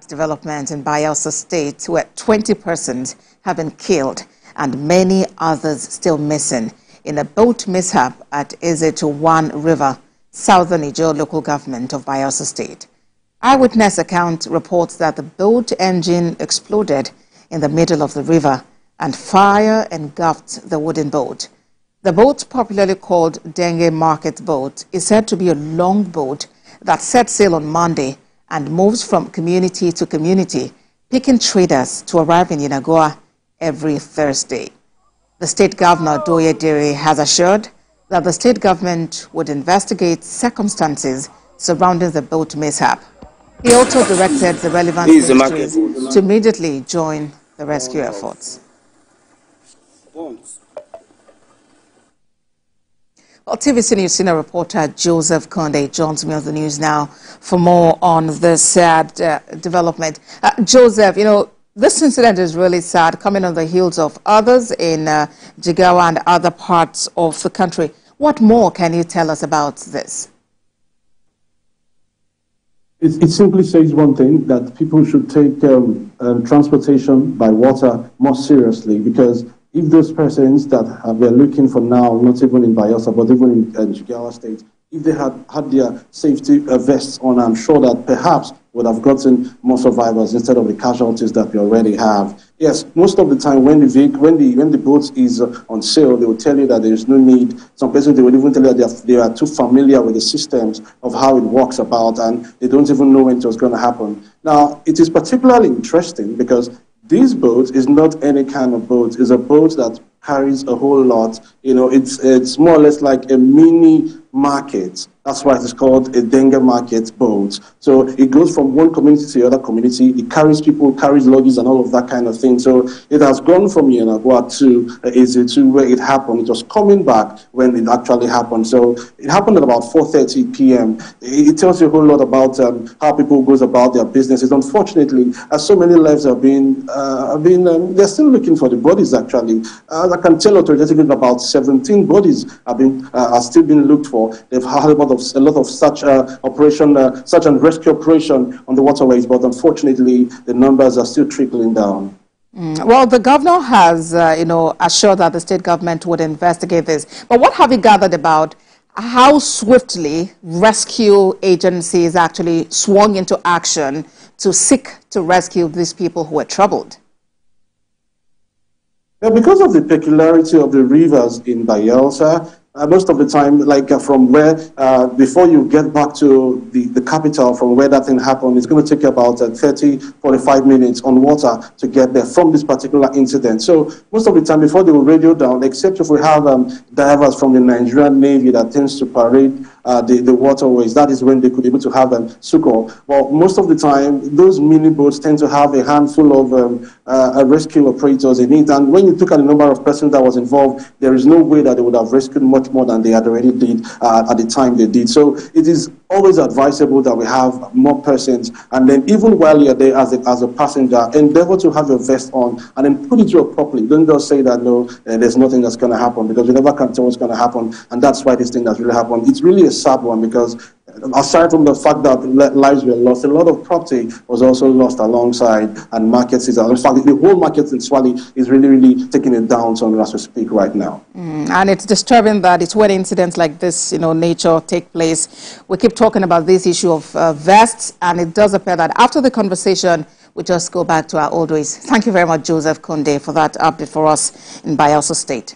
development in Bayelsa State, where 20 persons have been killed and many others still missing in a boat mishap at Ezetu River, southern Ijaw local government of Bayelsa State. Eyewitness account reports that the boat engine exploded in the middle of the river and fire engulfed the wooden boat. The boat, popularly called Denghe market boat, is said to be a long boat that set sail on Monday and moves from community to community, picking traders to arrive in Yenagoa every Thursday. The state governor, Denghe, has assured that the state government would investigate circumstances surrounding the boat mishap. He also directed the relevant ministries to immediately join the rescue efforts. Well, TVC News senior reporter Joseph Konde joins me on the news now for more on this sad development. Joseph, you know, this incident is really sad, coming on the heels of others in Jigawa and other parts of the country. What more can you tell us about this? It simply says one thing, that people should take transportation by water more seriously, because if those persons that we're looking for now, not even in Bayelsa, but even in Jigawa State, if they had their safety vests on, I'm sure that perhaps would have gotten more survivors instead of the casualties that we already have. Yes, most of the time when the boat is on sale, they will tell you that there is no need. Some persons, they will even tell you that they are too familiar with the systems of how it works about, and they don't even know when it was going to happen. Now, it is particularly interesting because this boat is not any kind of boat. It's a boat that carries a whole lot. You know, it's more or less like a mini market. That's why it's called a Denghe market boat. So it goes from one community to the other community. It carries people, carries luggage and all of that kind of thing. So it has gone from Yenagoa to Ezetu where it happened. It was coming back when it actually happened. So it happened at about 4:30 p.m. It tells you a whole lot about how people goes about their businesses. Unfortunately, as so many lives have been, they're still looking for the bodies actually. I can tell authoritatively about 17 bodies are still being looked for. They've had a lot of such operation, such and rescue operation on the waterways, but unfortunately, the numbers are still trickling down. Well, the governor has, assured that the state government would investigate this. But what have you gathered about how swiftly rescue agencies actually swung into action to seek to rescue these people who were troubled? Yeah, because of the peculiarity of the rivers in Bayelsa, most of the time, like from where, before you get back to the capital from where that thing happened, it's going to take you about 30, 45 minutes on water to get there from this particular incident. So most of the time, before they will radio down, except if we have divers from the Nigerian Navy that tends to parade the waterways, that is when they could be able to have succor. Well, most of the time, those mini boats tend to have a handful of rescue operators in it. And when you look at the number of persons that was involved, there is no way that they would have rescued much more than they had already did at the time they did. So it is always advisable that we have more persons, and then even while you're there as a passenger, endeavor to have your vest on and then put it on properly. Don't just say that no, there's nothing that's going to happen, because you never can tell what's going to happen, and that's why this thing has really happened. It's really a sad one, because aside from the fact that lives were lost, a lot of property was also lost alongside, and markets is, in fact, the whole market in Swali is really taking it down as we speak right now. And it's disturbing that it's when incidents like this, nature take place. We keep talking about this issue of vests, and it does appear that after the conversation, we just go back to our old ways. Thank you very much, Joseph Konde, for that update for us in Bayelsa State.